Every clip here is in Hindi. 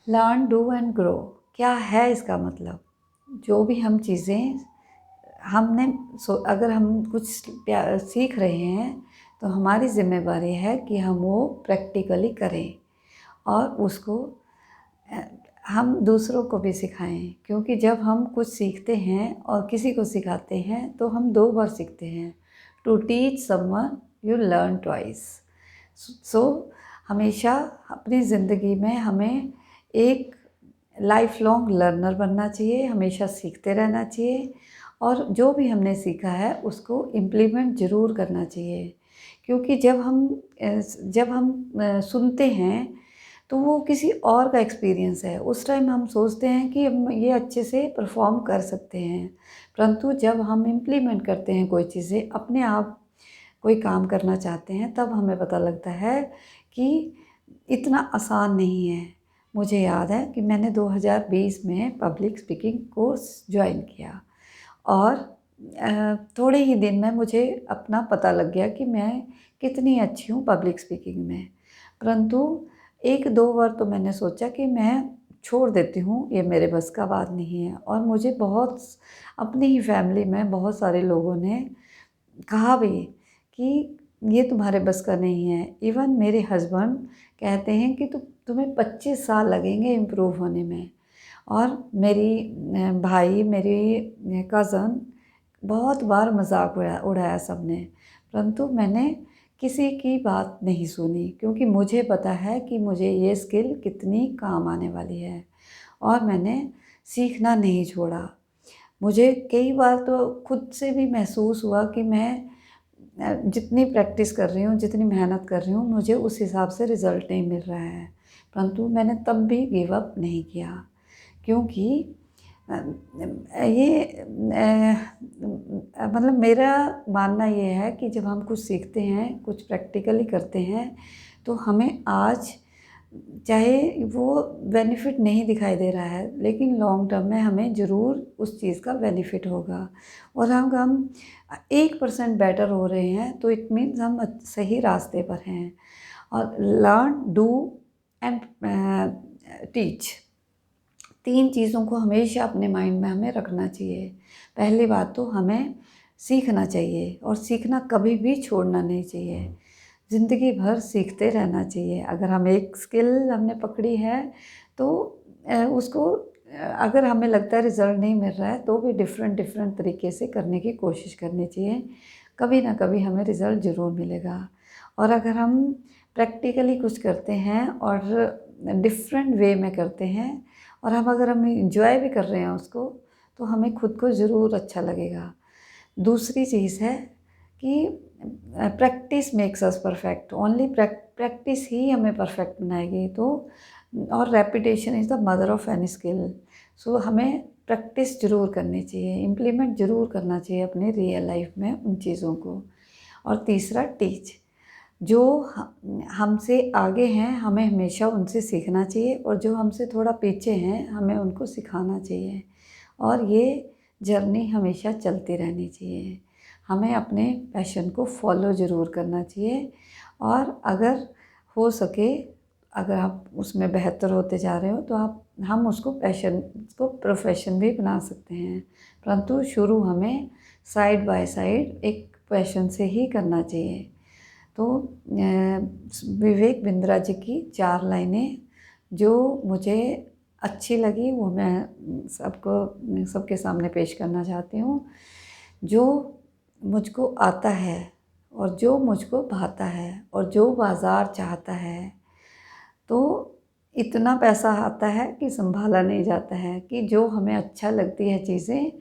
लर्न डू एंड ग्रो क्या है इसका मतलब? जो भी हम चीज़ें हमने अगर हम कुछ सीख रहे हैं तो हमारी जिम्मेदारी है कि हम वो प्रैक्टिकली करें और उसको हम दूसरों को भी सिखाएं, क्योंकि जब हम कुछ सीखते हैं और किसी को सिखाते हैं तो हम 2 बार सीखते हैं। To teach someone you learn twice. So हमेशा अपनी ज़िंदगी में हमें एक लाइफ लॉन्ग लर्नर बनना चाहिए, हमेशा सीखते रहना चाहिए और जो भी हमने सीखा है उसको इम्प्लीमेंट ज़रूर करना चाहिए। क्योंकि जब हम सुनते हैं तो वो किसी और का एक्सपीरियंस है, उस टाइम हम सोचते हैं कि हम ये अच्छे से परफॉर्म कर सकते हैं, परंतु जब हम इम्प्लीमेंट करते हैं कोई चीज़ें, अपने आप कोई काम करना चाहते हैं, तब हमें पता लगता है कि इतना आसान नहीं है। मुझे याद है कि मैंने 2020 में पब्लिक स्पीकिंग कोर्स ज्वाइन किया और थोड़े ही दिन में मुझे अपना पता लग गया कि मैं कितनी अच्छी हूँ पब्लिक स्पीकिंग में। परंतु 1-2 बार तो मैंने सोचा कि मैं छोड़ देती हूँ, ये मेरे बस का बात नहीं है। और मुझे बहुत अपनी ही फैमिली में बहुत सारे लोगों ने कहा भी कि ये तुम्हारे बस का नहीं है। इवन मेरे हस्बैंड कहते हैं कि तुम्हें 25 साल लगेंगे इम्प्रूव होने में। और मेरी भाई, मेरी कज़न, बहुत बार मजाक उड़ाया सबने, परंतु मैंने किसी की बात नहीं सुनी, क्योंकि मुझे पता है कि मुझे ये स्किल कितनी काम आने वाली है और मैंने सीखना नहीं छोड़ा। मुझे कई बार तो खुद से भी महसूस हुआ कि मैं जितनी प्रैक्टिस कर रही हूँ, जितनी मेहनत कर रही हूँ, मुझे उस हिसाब से रिज़ल्ट नहीं मिल रहा है, परंतु मैंने तब भी गिव अप नहीं किया। क्योंकि ये मतलब मेरा मानना ये है कि जब हम कुछ सीखते हैं, कुछ प्रैक्टिकली करते हैं, तो हमें आज चाहे वो बेनिफिट नहीं दिखाई दे रहा है, लेकिन लॉन्ग टर्म में हमें ज़रूर उस चीज़ का बेनिफिट होगा। और हम 1% बेटर हो रहे हैं तो इट मीन्स हम सही रास्ते पर हैं। और लर्न, डू एंड टीच, 3 चीज़ों को हमेशा अपने माइंड में हमें रखना चाहिए। पहली बात तो हमें सीखना चाहिए और सीखना कभी भी छोड़ना नहीं चाहिए। ज़िंदगी भर सीखते रहना चाहिए। अगर हम एक स्किल हमने पकड़ी है तो उसको अगर हमें लगता है रिज़ल्ट नहीं मिल रहा है तो भी डिफरेंट तरीके से करने की कोशिश करनी चाहिए। कभी ना कभी हमें रिज़ल्ट ज़रूर मिलेगा। और अगर हम प्रैक्टिकली कुछ करते हैं और डिफरेंट वे में करते हैं और अगर हम इंजॉय भी कर रहे हैं उसको, तो हमें खुद को ज़रूर अच्छा लगेगा। दूसरी चीज़ है कि practice makes us perfect. Only practice ही हमें परफेक्ट बनाएगी। तो और repetition is the mother of any skill. So हमें प्रैक्टिस ज़रूर करनी चाहिए, इम्प्लीमेंट ज़रूर करना चाहिए अपनी रियल लाइफ में उन चीज़ों को। और तीसरा टीच, जो हमसे आगे हैं हमें हमेशा उनसे सीखना चाहिए और जो हमसे थोड़ा पीछे हैं हमें उनको सिखाना चाहिए। और ये जर्नी हमेशा चलती रहनी चाहिए। हमें अपने पैशन को फॉलो ज़रूर करना चाहिए और अगर हो सके, अगर आप उसमें बेहतर होते जा रहे हो तो हम उसको पैशन को प्रोफेशन भी बना सकते हैं, परंतु शुरू हमें साइड बाय साइड एक पैशन से ही करना चाहिए। तो विवेक बिंद्रा जी की 4 लाइनें जो मुझे अच्छी लगी वो मैं सबके सामने पेश करना चाहती हूँ। जो मुझको आता है और जो मुझको भाता है और जो बाज़ार चाहता है, तो इतना पैसा आता है कि संभाला नहीं जाता है। कि जो हमें अच्छा लगती है चीज़ें,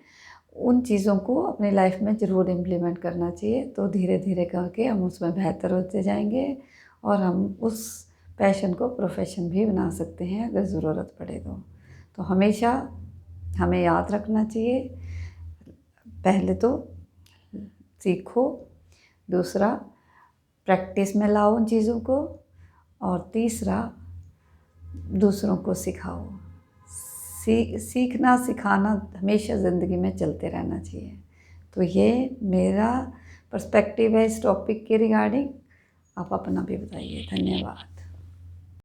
उन चीज़ों को अपनी लाइफ में ज़रूर इम्प्लीमेंट करना चाहिए। तो धीरे धीरे करके हम उसमें बेहतर होते जाएंगे और हम उस पैशन को प्रोफेशन भी बना सकते हैं अगर ज़रूरत पड़े तो हमेशा हमें याद रखना चाहिए, पहले तो सीखो, दूसरा प्रैक्टिस में लाओ उन चीज़ों को, और तीसरा दूसरों को सिखाओ। सीखना सिखाना हमेशा ज़िंदगी में चलते रहना चाहिए। तो ये मेरा पर्सपेक्टिव है इस टॉपिक के रिगार्डिंग। आप अपना भी बताइए। धन्यवाद।